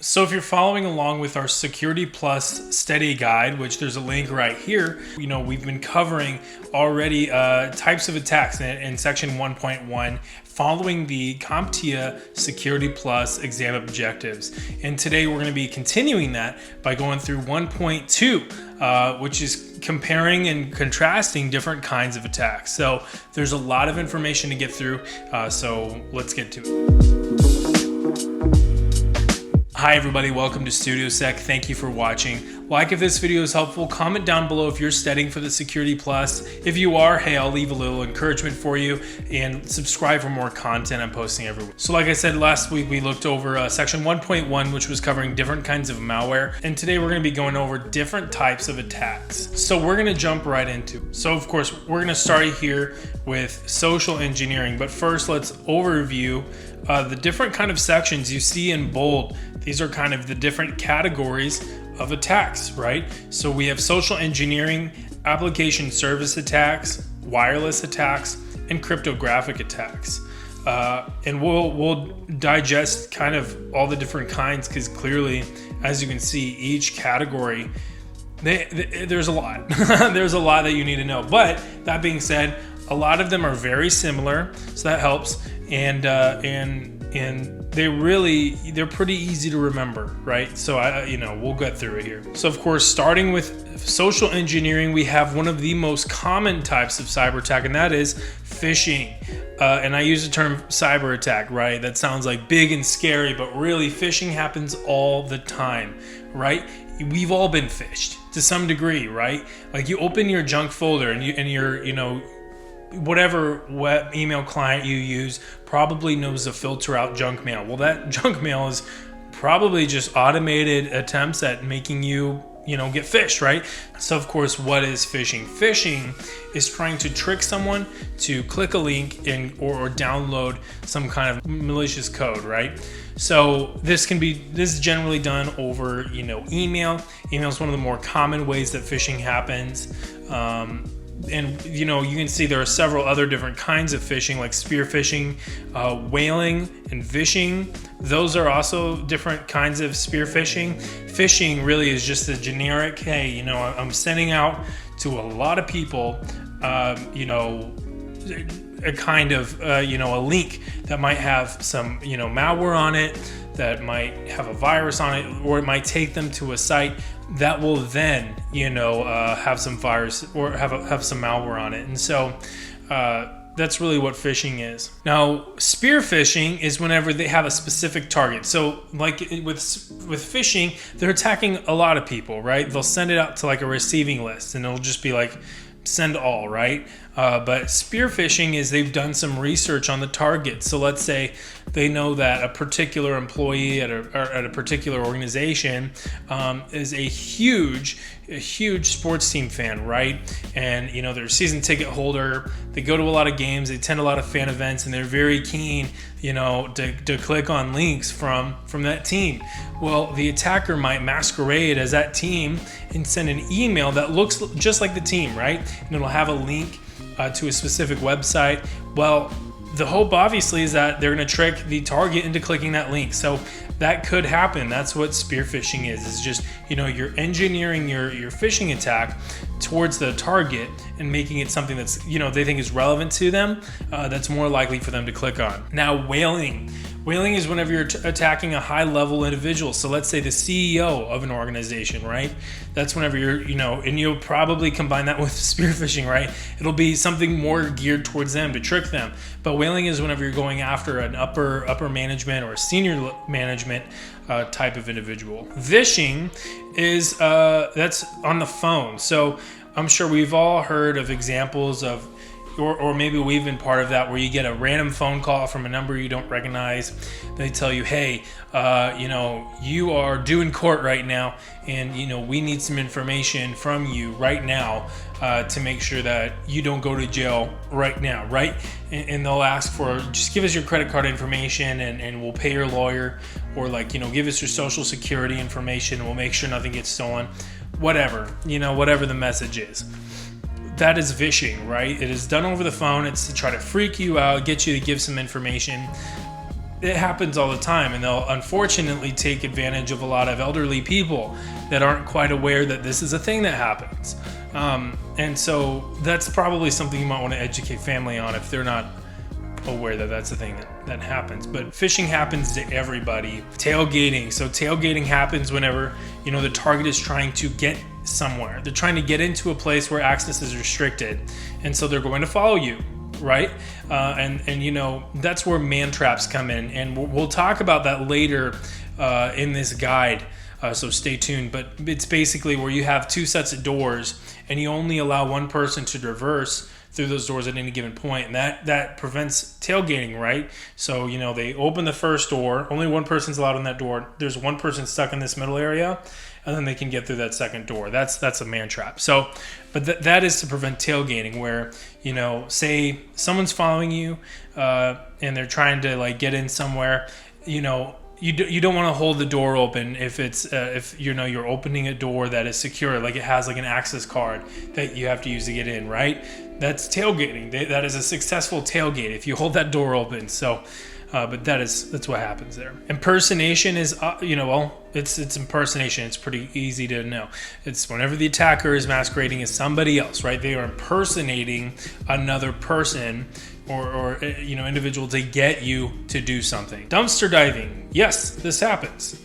So if you're following along with our Security Plus study guide, which there's a link right here, we've been covering already types of attacks in section 1.1 following the CompTIA Security Plus exam objectives. And today we're going to be continuing that by going through 1.2, which is comparing and contrasting different kinds of attacks. So there's a lot of information to get through, so let's get to it. Hi everybody, welcome to StudioSec. Thank you for watching. Like if this video is helpful, comment down below if you're studying for the Security Plus. If you are, hey, I'll leave a little encouragement for you, and subscribe for more content I'm posting every week. So like I said, last week we looked over section 1.1, which was covering different kinds of malware, and today we're going to be going over different types of attacks. So we're going to jump right into it. So of course, we're going to start here with social engineering, but first let's overview the different kind of sections you see in bold. These are kind of the different categories of attacks, right? So we have social engineering, application service attacks, wireless attacks, and cryptographic attacks. And we'll digest kind of all the different kinds, because clearly, as you can see, each category, there's a lot. There's a lot that you need to know. But that being said, a lot of them are very similar, so that helps. And they're pretty easy to remember, right? So we'll get through it here. So of course, starting with social engineering, we have one of the most common types of cyber attack, and that is phishing. And I use the term cyber attack, right? That sounds like big and scary, but really phishing happens all the time, right? We've all been phished to some degree, right? Like you open your junk folder and your whatever web email client you use probably knows to filter out junk mail. Well, that junk mail is probably just automated attempts at making you get phished, right? So of course, what is phishing? Phishing is trying to trick someone to click a link or download some kind of malicious code, right? So this is generally done over email. Email is one of the more common ways that phishing happens. And you can see there are several other different kinds of phishing, like spear phishing, whaling, and vishing. Those are also different kinds of spear phishing. Phishing really is just a generic, hey, I'm sending out to a lot of people, a kind of, a link that might have some, malware on it, that might have a virus on it, or it might take them to a site that will then, have some virus or have some malware on it. And so that's really what phishing is. Now, spear phishing is whenever they have a specific target. So like with phishing, they're attacking a lot of people, right? They'll send it out to like a receiving list, and it'll just be like, send all, right? But spear phishing is they've done some research on the target. So let's say they know that a particular employee at a particular organization is a huge sports team fan, right? And they're a season ticket holder. They go to a lot of games. They attend a lot of fan events, and they're very keen, to click on links from that team. Well, the attacker might masquerade as that team and send an email that looks just like the team, right? And it'll have a link to a specific website. Well, the hope obviously is that they're going to trick the target into clicking that link. So that could happen. That's what spear phishing is. It's just, you're engineering your phishing attack towards the target and making it something that's, they think is relevant to them, that's more likely for them to click on. Now, whaling. Whaling is whenever you're attacking a high-level individual. So let's say the CEO of an organization, right? That's whenever you're, and you'll probably combine that with spear phishing, right? It'll be something more geared towards them to trick them. But whaling is whenever you're going after an upper management or a senior management type of individual. Vishing is that's on the phone. So I'm sure we've all heard of examples of, or maybe we've been part of that, where you get a random phone call from a number you don't recognize. They tell you, hey, you are due in court right now, and we need some information from you right now to make sure that you don't go to jail right now, right? And they'll ask for, just give us your credit card information and we'll pay your lawyer, or give us your social security information and we'll make sure nothing gets stolen. Whatever the message is. That is vishing, right? It is done over the phone. It's to try to freak you out, get you to give some information. it happens all the time, and they'll unfortunately take advantage of a lot of elderly people that aren't quite aware that this is a thing that happens. And so that's probably something you might want to educate family on if they're not aware that that's a thing that happens. But phishing happens to everybody. Tailgating. So tailgating happens whenever, the target is trying to get somewhere. They're trying to get into a place where access is restricted. And so they're going to follow you, right? And that's where man traps come in. And we'll talk about that later in this guide. So stay tuned. But it's basically where you have two sets of doors and you only allow one person to traverse through those doors at any given point, and that prevents tailgating, right? So they open the first door, only one person's allowed in that door. There's one person stuck in this middle area, and then they can get through that second door. That's a man trap. So, but that is to prevent tailgating, where say someone's following you, and they're trying to get in somewhere, You don't want to hold the door open if it's if you're opening a door that is secure, like it has an access card that you have to use to get in, right? That's tailgating. That is a successful tailgate if you hold that door open. So, but that's what happens there. Impersonation is it's impersonation. It's pretty easy to know. It's whenever the attacker is masquerading as somebody else, right? They are impersonating another person or individual to get you to do something. Dumpster diving. Yes, this happens.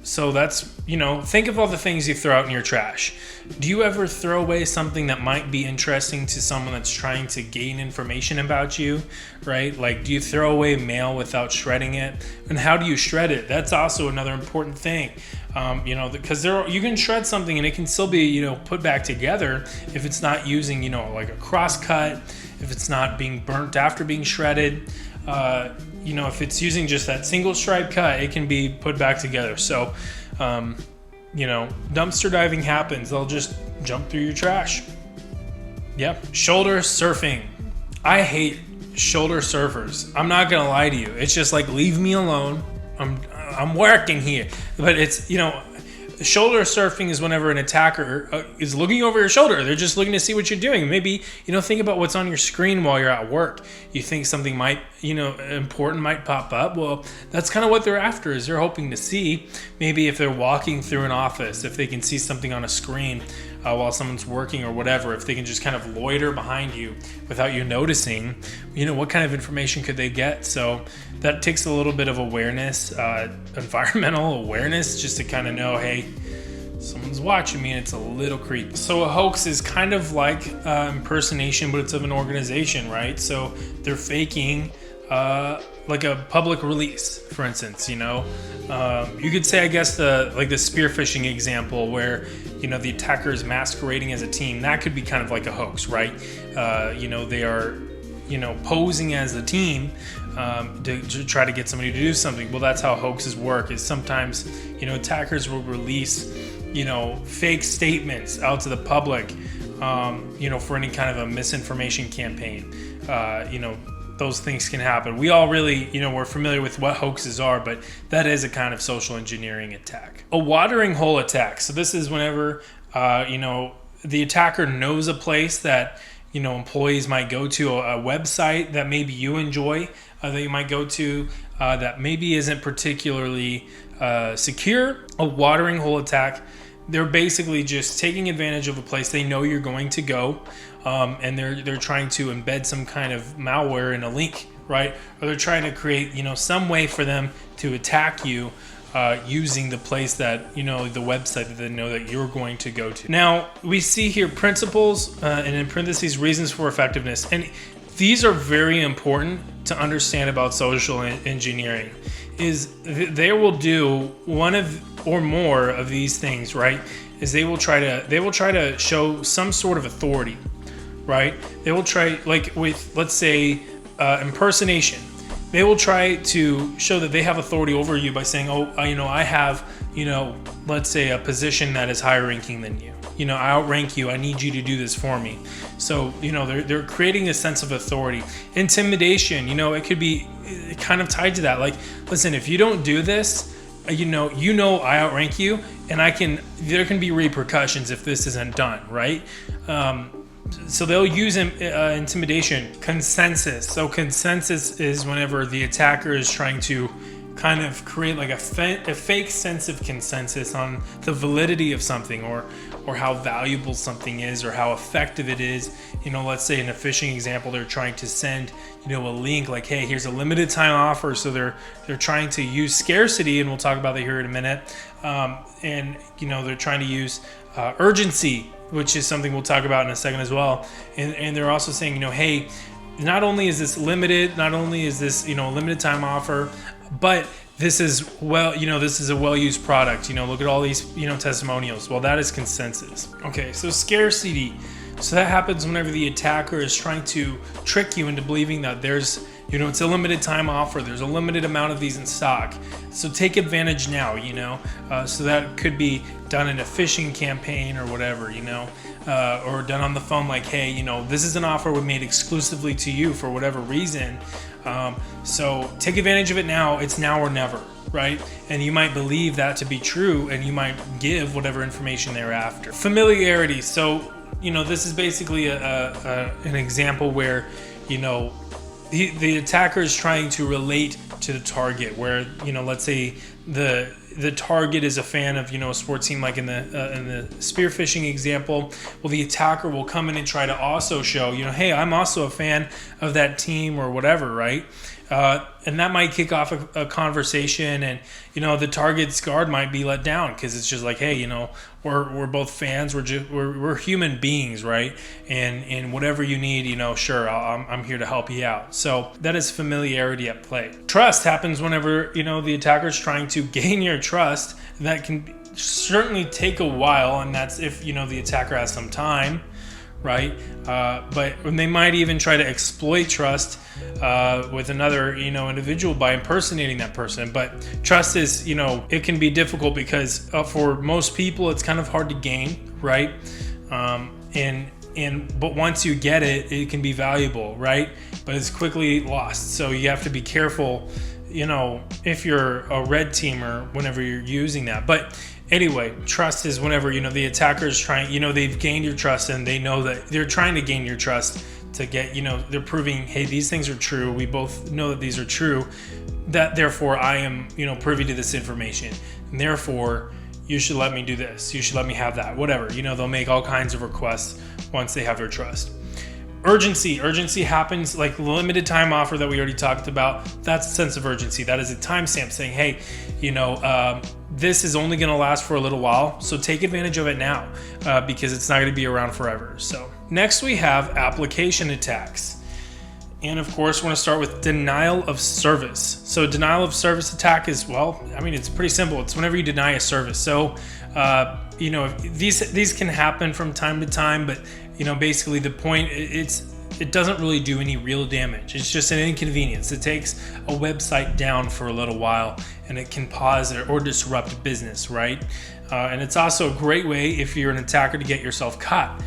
So that's, think of all the things you throw out in your trash. Do you ever throw away something that might be interesting to someone that's trying to gain information about you, right? Do you throw away mail without shredding it? And how do you shred it? That's also another important thing. Because you can shred something and it can still be, put back together if it's not using, a cross cut, if it's not being burnt after being shredded. If it's using just that single stripe cut, it can be put back together. So, dumpster diving happens. They'll just jump through your trash. Yep. Shoulder surfing. I hate shoulder surfers. I'm not going to lie to you. It's just leave me alone. I'm working here. But it's, shoulder surfing is whenever an attacker is looking over your shoulder. They're just looking to see what you're doing. Maybe, think about what's on your screen while you're at work. You think something might, important might pop up. Well, that's kind of what they're after, is they're hoping to see maybe if they're walking through an office, if they can see something on a screen while someone's working or whatever, if they can just kind of loiter behind you without you noticing, what kind of information could they get? So that takes a little bit of awareness, environmental awareness, just to kind of know, hey, someone's watching me and it's a little creepy. So a hoax is kind of like impersonation, but it's of an organization, right? So they're faking like a public release, for instance. You could say, I guess, the spear phishing example where the attacker is masquerading as a team. That could be kind of like a hoax, right? They are posing as a team to try to get somebody to do something. Well, that's how hoaxes work. Is sometimes attackers will release fake statements out to the public for any kind of a misinformation campaign. Those things can happen. We all really, we're familiar with what hoaxes are, but that is a kind of social engineering attack. A watering hole attack. So this is whenever, the attacker knows a place that, employees might go to, a website that maybe you enjoy, that you might go to, that maybe isn't particularly secure. A watering hole attack. They're basically just taking advantage of a place they know you're going to go, and they're trying to embed some kind of malware in a link, right? Or they're trying to create, some way for them to attack you using the place that, the website that they know that you're going to go to. Now, we see here principles and in parentheses, reasons for effectiveness. And these are very important to understand about social engineering. Is they will do one of or more of these things, right? Is they will try to show some sort of authority, right? They will try, with, let's say, impersonation. They will try to show that they have authority over you by saying, I have, let's say a position that is higher ranking than you. I outrank you. I need you to do this for me. So, they're creating a sense of authority. Intimidation, it could be kind of tied to that. Listen, if you don't do this, I outrank you, and there can be repercussions if this isn't done, right? So they'll use intimidation. Consensus. So consensus is whenever the attacker is trying to kind of create like a fake sense of consensus on the validity of something, or how valuable something is, or how effective it is. Let's say in a phishing example, they're trying to send a link like, hey, here's a limited time offer. So they're trying to use scarcity, and we'll talk about that here in a minute. And they're trying to use urgency, which is something we'll talk about in a second as well. And they're also saying, hey, not only is this limited, not only is this a limited time offer, but this is this is a well-used product. Look at all these testimonials. Well, that is consensus. Okay, so scarcity. So that happens whenever the attacker is trying to trick you into believing that there's it's a limited time offer, there's a limited amount of these in stock, so take advantage now. So that could be done in a phishing campaign or whatever, or done on the phone like, hey, this is an offer we made exclusively to you for whatever reason. So take advantage of it now. It's now or never, right? And you might believe that to be true, and you might give whatever information thereafter. Familiarity. So, this is basically an example where, the attacker is trying to relate to the target, where, let's say the target is a fan of, a sports team, like in the spear phishing example. Well, the attacker will come in and try to also show, hey, I'm also a fan of that team or whatever, right? And that might kick off a conversation, and the target's guard might be let down, because it's just like, hey, we're both fans, we're human beings, right? And whatever you need, sure, I'm here to help you out. So that is familiarity at play. Trust happens whenever the attacker's trying to gain your trust. That can certainly take a while, and that's if the attacker has some time, right? But when they might even try to exploit trust with another individual by impersonating that person. But trust is it can be difficult, because for most people it's kind of hard to gain, right? But once you get it, it can be valuable, right? But it's quickly lost. So you have to be careful, if you're a red teamer, whenever you're using that. But anyway, trust is whenever the attacker is trying, they've gained your trust, and they know that they're trying to gain your trust to get, they're proving, hey, these things are true. We both know that these are true. That therefore I am, privy to this information, and therefore you should let me do this. You should let me have that. Whatever. They'll make all kinds of requests once they have your trust. Urgency happens like limited time offer that we already talked about. That's a sense of urgency. That is a timestamp saying, hey, this is only going to last for a little while, so take advantage of it now, because it's not going to be around forever. So next we have application attacks. And of course, we're going to start with denial of service. So denial of service attack is, it's pretty simple. It's whenever you deny a service. So, these can happen from time to time, but basically the point, it doesn't really do any real damage. It's just an inconvenience. It takes a website down for a little while, and it can pause or disrupt business, right? And it's also a great way, if you're an attacker, to get yourself caught.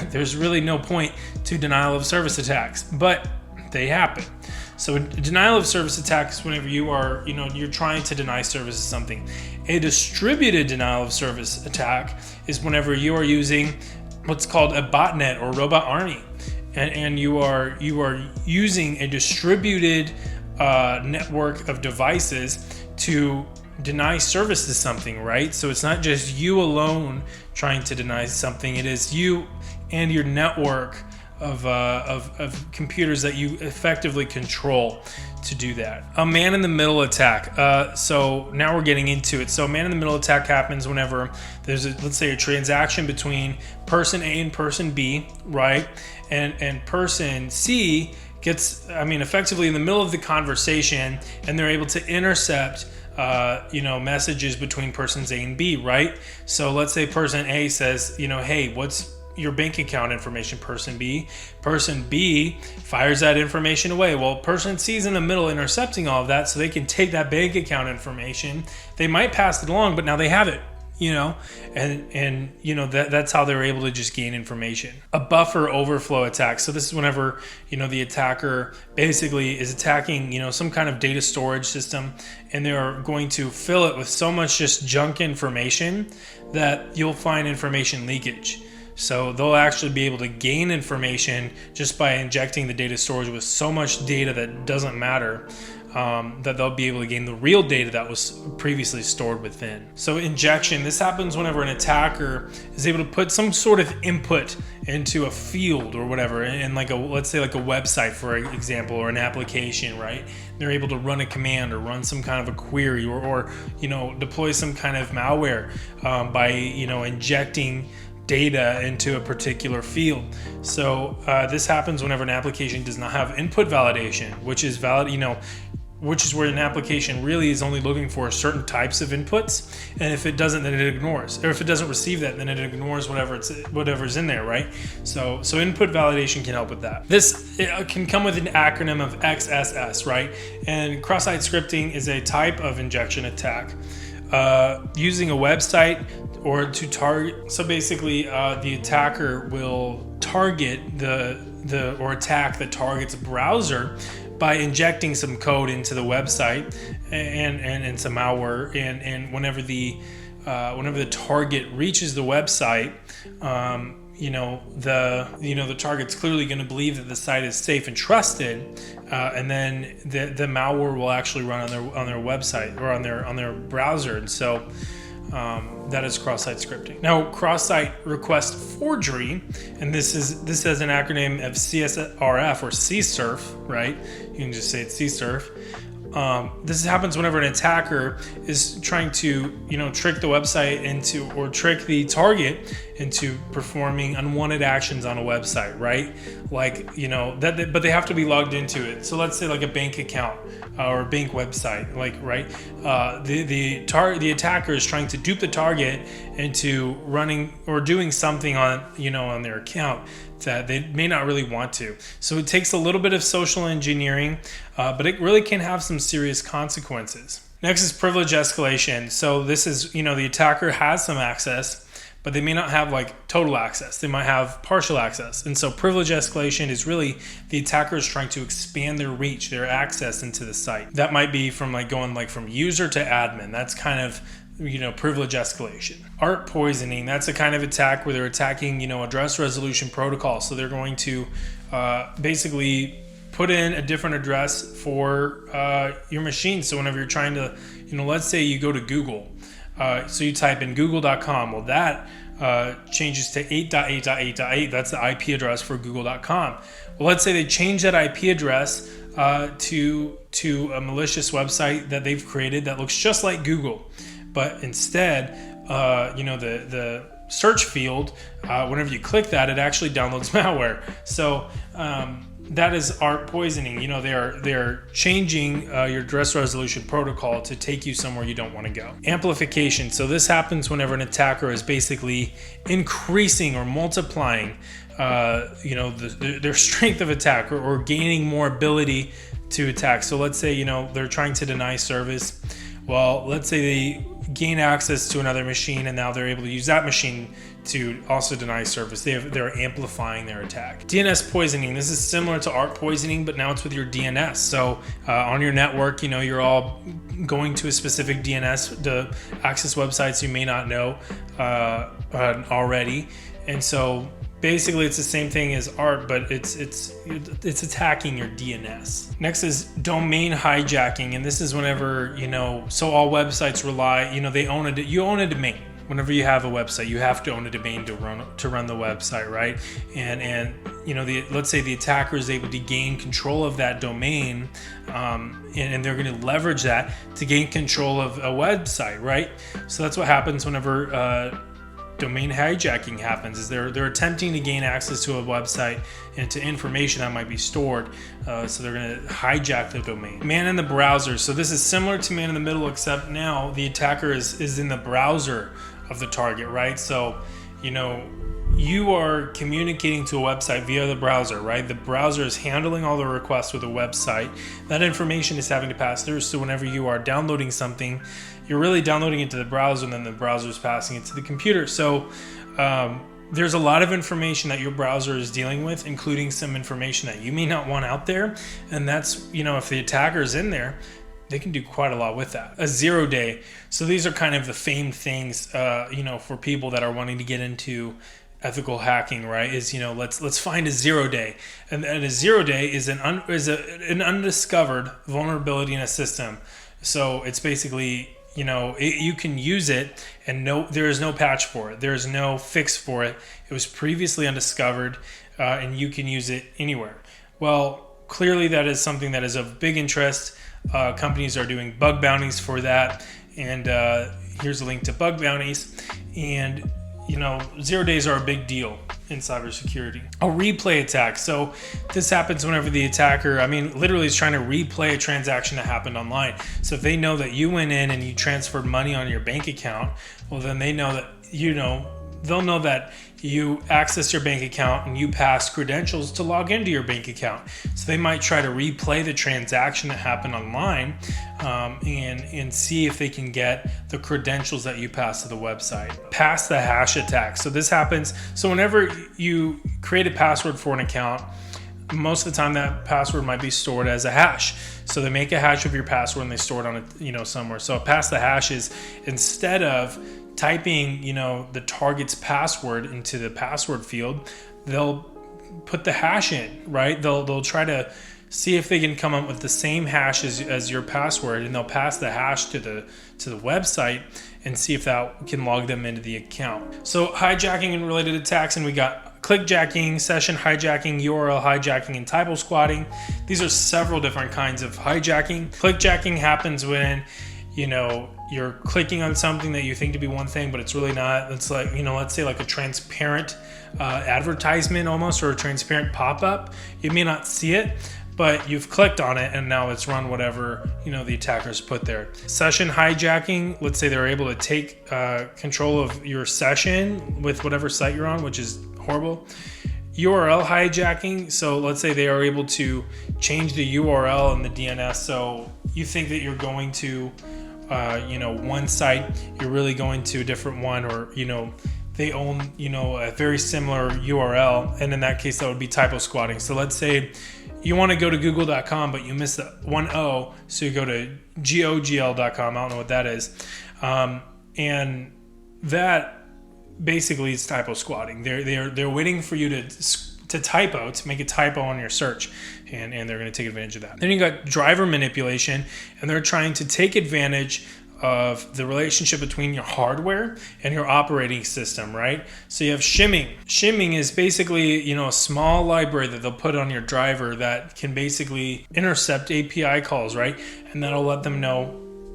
There's really no point to denial of service attacks, but they happen. So a denial of service attack is whenever you are, you're trying to deny service to something. A distributed denial of service attack is whenever you are using what's called a botnet or robot army, and you are using a distributed network of devices to deny service to something, right? So it's not just you alone trying to deny something. It is you and your network of computers that you effectively control to do that. A man-in-the-middle attack. So now we're getting into it. So a man-in-the-middle attack happens whenever there's, let's say, a transaction between person A and person B, right? And person C gets, effectively in the middle of the conversation, and they're able to intercept messages between persons A and B, right? So let's say person A says, hey, what's your bank account information, person B? Person B fires that information away. Well, person C is in the middle intercepting all of that, so they can take that bank account information. They might pass it along, but now they have it, that's how they're able to just gain information. A buffer overflow attack. So this is whenever, the attacker basically is attacking, some kind of data storage system, and they're going to fill it with so much just junk information that you'll find information leakage. So they'll actually be able to gain information just by injecting the data storage with so much data that doesn't matter, that they'll be able to gain the real data that was previously stored within. So injection, this happens whenever an attacker is able to put some sort of input into a field or whatever, and like let's say like a website, for example, or an application, right? They're able to run a command or run some kind of a query, or deploy some kind of malware by injecting data into a particular field. So this happens whenever an application does not have input validation, which is which is where an application really is only looking for certain types of inputs, and if it doesn't, then it ignores, or if it doesn't receive that, then it ignores whatever's in there, right? So input validation can help with that. This can come with an acronym of XSS, right? And cross-site scripting is a type of injection attack. Using a website or to target. So basically, the attacker will target or attack the target's browser by injecting some code into the website and some malware. And whenever the target reaches the website, the target's clearly going to believe that the site is safe and trusted, and then the malware will actually run on their website or on their browser. And so that is cross-site scripting. Now, cross-site request forgery, and this has an acronym of CSRF or CSRF, right? You can just say it's CSRF. This happens whenever an attacker is trying to, trick the website or trick the target into performing unwanted actions on a website, right? Like, but they have to be logged into it. So let's say like a bank account or a bank website, like, right? The attacker is trying to dupe the target into running or doing something on their account that they may not really want to. So it takes a little bit of social engineering, but it really can have some serious consequences. Next is privilege escalation. So this is, the attacker has some access, but they may not have like total access. They might have partial access. And so privilege escalation is really the attacker is trying to expand their reach, their access into the site. That might be from going from user to admin. That's kind of privilege escalation. ARP poisoning, that's a kind of attack where they're attacking, address resolution protocol. So they're going to basically put in a different address for your machine. So whenever you're trying to, let's say you go to Google, so you type in google.com. Well, that changes to 8.8.8.8. That's the IP address for google.com. Well, let's say they change that IP address to a malicious website that they've created that looks just like Google. But instead, the search field, whenever you click that, it actually downloads malware. So that is ARP poisoning. They're changing your address resolution protocol to take you somewhere you don't want to go. Amplification. So this happens whenever an attacker is basically increasing or multiplying, their strength of attack or gaining more ability to attack. So let's say, they're trying to deny service. Well, let's say they gain access to another machine and now they're able to use that machine to also deny service. They're amplifying their attack. DNS poisoning. This is similar to ARP poisoning, but now it's with your DNS. So on your network, you're all going to a specific DNS to access websites you may not know already. And so basically it's the same thing as ARP, but it's attacking your DNS. Next is domain hijacking, and this is whenever, so all websites rely, you own a domain. Whenever you have a website, you have to own a domain to run the website, right? And let's say the attacker is able to gain control of that domain, and they're going to leverage that to gain control of a website, right? So that's what happens whenever domain hijacking happens, is they're attempting to gain access to a website and to information that might be stored. So they're going to hijack the domain. Man in the browser. So this is similar to man in the middle, except now the attacker is in the browser of the target, right? So, you are communicating to a website via the browser, right? The browser is handling all the requests with a website. That information is having to pass through. So whenever you are downloading something, you're really downloading it to the browser, and then the browser is passing it to the computer. So there's a lot of information that your browser is dealing with, including some information that you may not want out there. And that's, if the attacker is in there, they can do quite a lot with that. A 0 day. So these are kind of the famed things, for people that are wanting to get into ethical hacking, right? Is, let's find a 0-day, and a 0-day is an undiscovered vulnerability in a system. So it's basically, you can use it and there is no patch for it. There is no fix for it. It was previously undiscovered, and you can use it anywhere. Well, clearly that is something that is of big interest. Companies are doing bug bounties for that, and here's a link to bug bounties. And 0 days are a big deal in cybersecurity. A replay attack. So this happens whenever the attacker, literally is trying to replay a transaction that happened online. So if they know that you went in and you transferred money on your bank account, well, then they know that, they'll know that you access your bank account and you passed credentials to log into your bank account. So they might try to replay the transaction that happened online, and see if they can get the credentials that you passed to the website. Pass the hash attack. So this happens, so whenever you create a password for an account, most of the time that password might be stored as a hash. So they make a hash of your password and they store it on somewhere. So pass the hash is, instead of typing the target's password into the password field, they'll put the hash in, right? They'll try to see if they can come up with the same hash as your password, and they'll pass the hash to the website and see if that can log them into the account. So hijacking and related attacks, and we got clickjacking, session hijacking, URL hijacking, and typo squatting. These are several different kinds of hijacking. Clickjacking happens when you're clicking on something that you think to be one thing, but it's really not. It's like, let's say like a transparent advertisement almost, or a transparent pop-up. You may not see it, but you've clicked on it and now it's run whatever, the attackers put there. Session hijacking, let's say they're able to take control of your session with whatever site you're on, which is horrible. URL hijacking, so let's say they are able to change the URL and the DNS. So you think that you're going to one site, you're really going to a different one, or they own a very similar URL, and in that case that would be typo squatting. So let's say you want to go to google.com, but you missed the one O, so you go to gogl.com. I don't know what that is, and that basically is typo squatting. They're waiting for you to make a typo on your search, and they're going to take advantage of that. Then you got driver manipulation, and they're trying to take advantage of the relationship between your hardware and your operating system, right? So you have shimming. Shimming is basically, a small library that they'll put on your driver that can basically intercept API calls, right? And that'll let them know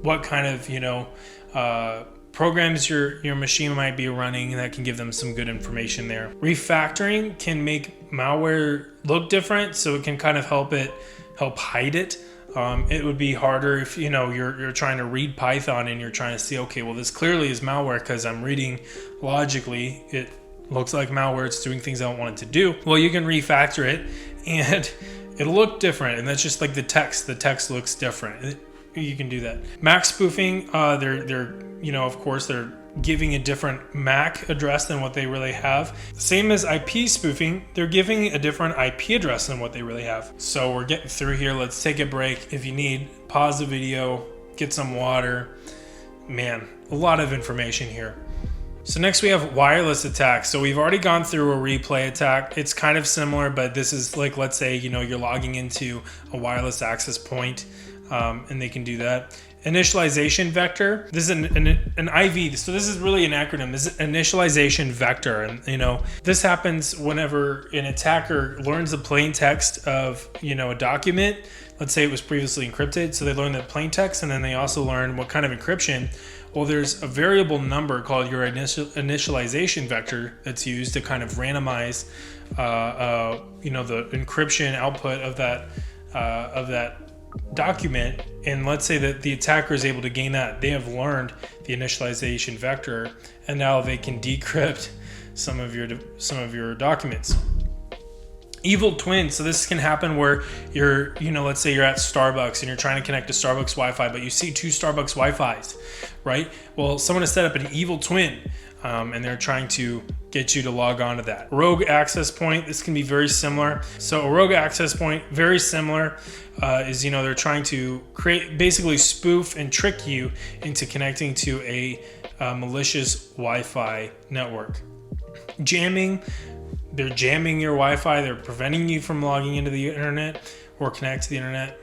what kind of, programs your machine might be running, and that can give them some good information there. Refactoring can make malware look different, so it can kind of help hide it. It would be harder if you're trying to read Python and you're trying to see, okay, well, this clearly is malware because I'm reading logically. It looks like malware. It's doing things I don't want it to do. Well, you can refactor it and it'll look different, and that's just like the text. The text looks different. You can do that. MAC spoofing, they're of course, they're giving a different MAC address than what they really have. Same as IP spoofing, they're giving a different IP address than what they really have. So we're getting through here. Let's take a break. If you need, pause the video, get some water. Man, a lot of information here. So next we have wireless attacks. So we've already gone through a replay attack. It's kind of similar, but this is like, let's say, you're logging into a wireless access point, and they can do that. Initialization Vector. This is an IV. So this is really an acronym. This is Initialization Vector. And, this happens whenever an attacker learns the plain text of, a document. Let's say it was previously encrypted. So they learn the plain text, and then they also learn what kind of encryption. Well, there's a variable number called your initialization vector that's used to kind of randomize, the encryption output of that document. And let's say that the attacker is able to gain that. They have learned the initialization vector, and now they can decrypt some of your documents. Evil twin. So this can happen where you're, let's say you're at Starbucks and you're trying to connect to Starbucks Wi-Fi, but you see two Starbucks Wi-Fis, right? Well, someone has set up an evil twin, and they're trying to get you to log on to that. Rogue access point. This can be very similar. So a rogue access point, very similar, is, they're trying to basically spoof and trick you into connecting to a malicious Wi-Fi network. jamming, they're jamming your Wi-Fi. They're preventing you from logging into the internet or connect to the internet.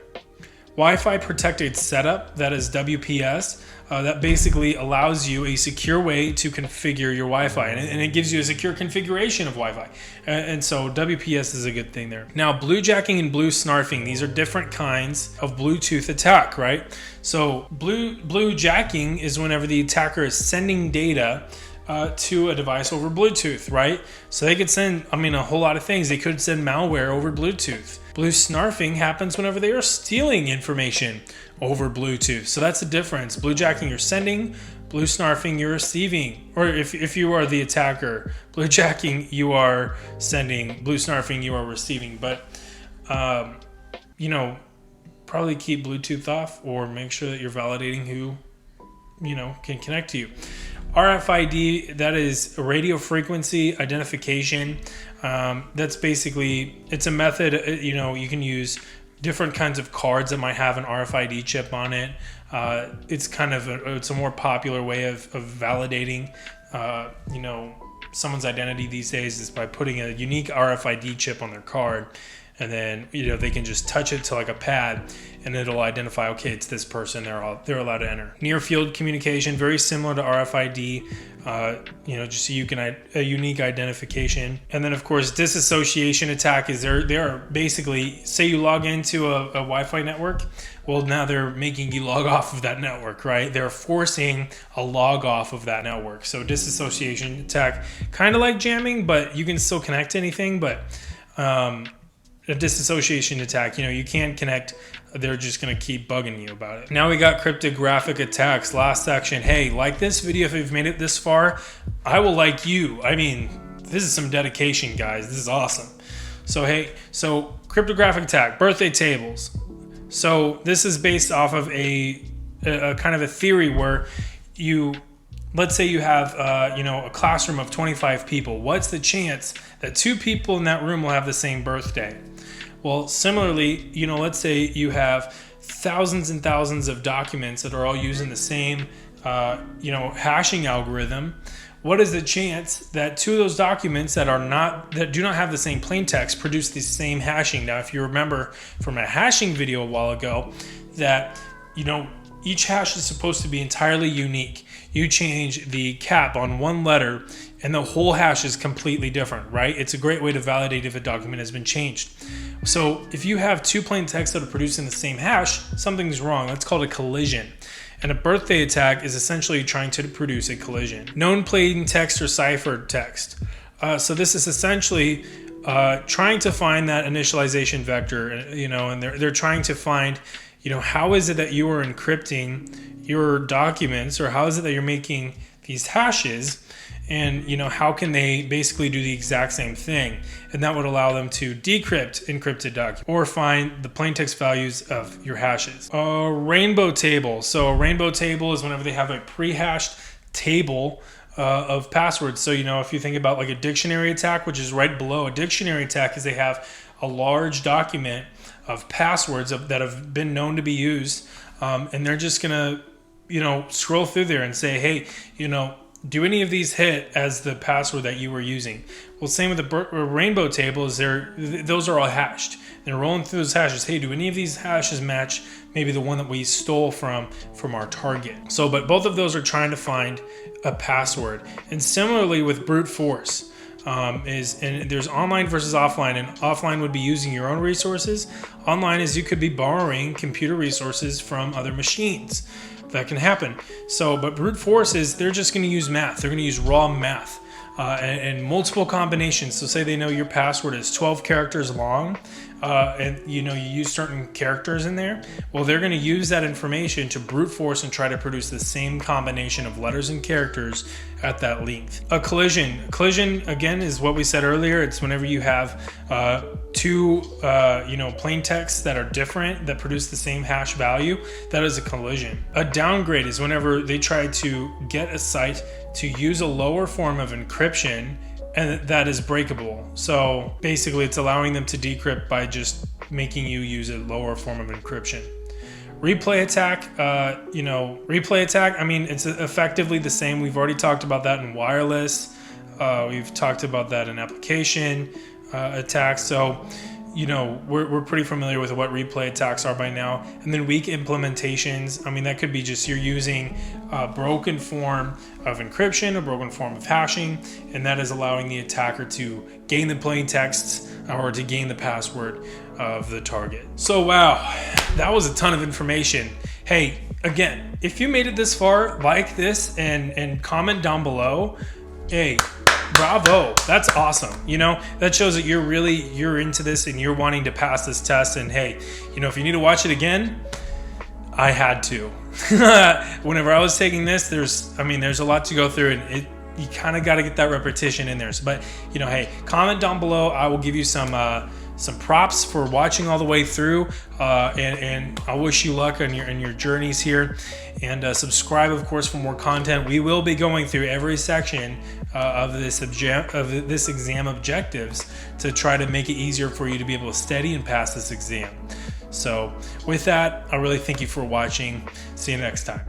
Wi-Fi protected setup, that is WPS, that basically allows you a secure way to configure your Wi-Fi, and it gives you a secure configuration of Wi-Fi. And so WPS is a good thing there. Now, bluejacking and blue snarfing, these are different kinds of Bluetooth attack, right? So bluejacking is whenever the attacker is sending data to a device over Bluetooth, right? So they could send, a whole lot of things. They could send malware over Bluetooth. Blue snarfing happens whenever they are stealing information over Bluetooth. So that's the difference. Bluejacking, you're sending. Blue snarfing, you're receiving. Or if you are the attacker, bluejacking, you are sending. Blue snarfing, you are receiving. But, probably keep Bluetooth off, or make sure that you're validating who, can connect to you. RFID, that is radio frequency identification. That's basically, it's a method, you can use different kinds of cards that might have an RFID chip on it. It's it's a more popular way of validating, someone's identity these days is by putting a unique RFID chip on their card. And then, they can just touch it to like a pad and it'll identify, okay, it's this person, they're allowed to enter. Near field communication, very similar to RFID, just so you can a unique identification. And then of course, disassociation attack is they are basically, say you log into a Wi-Fi network, well, now they're making you log off of that network, right? They're forcing a log off of that network. So disassociation attack, kind of like jamming, but you can still connect to anything, but, a disassociation attack, you can't connect, they're just going to keep bugging you about it. Now we got cryptographic attacks. Last section. Hey, like this video if you've made it this far. I will like you. This is some dedication, guys. This is awesome. So cryptographic attack, birthday tables. So this is based off of a kind of a theory where let's say you have, a classroom of 25 people. What's the chance that 2 people in that room will have the same birthday? Well, similarly, let's say you have thousands and thousands of documents that are all using the same, hashing algorithm. What is the chance that 2 of those documents that do not have the same plain text produce the same hashing? Now, if you remember from a hashing video a while ago, that, each hash is supposed to be entirely unique. You change the cap on one letter and the whole hash is completely different, right? It's a great way to validate if a document has been changed. So if you have 2 plain texts that are producing the same hash, something's wrong. That's called a collision. And a birthday attack is essentially trying to produce a collision. Known plain text or ciphered text. So this is essentially trying to find that initialization vector, and they're trying to find, how is it that you are encrypting your documents, or how is it that you're making these hashes, and how can they basically do the exact same thing? And that would allow them to decrypt encrypted documents or find the plaintext values of your hashes. A rainbow table. So a rainbow table is whenever they have a pre-hashed table of passwords. So if you think about like a dictionary attack, which is right below a dictionary attack, is they have a large document of passwords that have been known to be used, and they're just gonna scroll through there and say, hey, do any of these hit as the password that you were using? Well, same with the rainbow tables. Those are all hashed. They're rolling through those hashes. Hey, do any of these hashes match maybe the one that we stole from our target? So, but both of those are trying to find a password. And similarly with brute force, and there's online versus offline, and offline would be using your own resources. Online is you could be borrowing computer resources from other machines. That can happen. So, but brute force is they're just going to use math. They're going to use raw math and multiple combinations. So say they know your password is 12 characters long, and you use certain characters in there. Well, they're going to use that information to brute force and try to produce the same combination of letters and characters at that length. A collision. Collision, again, is what we said earlier. It's whenever you have 2 plain texts that are different that produce the same hash value. That is a collision. A downgrade is whenever they try to get a site to use a lower form of encryption, and that is breakable. So basically it's allowing them to decrypt by just making you use a lower form of encryption. Replay attack, it's effectively the same. We've already talked about that in wireless. We've talked about that in application attacks. So, you know, we're pretty familiar with what replay attacks are by now. And then weak implementations, I mean, that could be just you're using a broken form of encryption, a broken form of hashing, and that is allowing the attacker to gain the plain text or to gain the password of the target. So wow, that was a ton of information. Hey, again, if you made it this far, like this and comment down below. Hey, bravo, that's awesome. You know, that shows that you're into this and you're wanting to pass this test. And hey, you know, if you need to watch it again, I had to. Whenever I was taking this, there's a lot to go through, and you kind of got to get that repetition in there. So, but you know, hey, comment down below. I will give you some props for watching all the way through, and I wish you luck on your journeys here. And subscribe, of course, for more content. We will be going through every section of this exam objectives to try to make it easier for you to be able to study and pass this exam. So with that, I really thank you for watching. See you next time.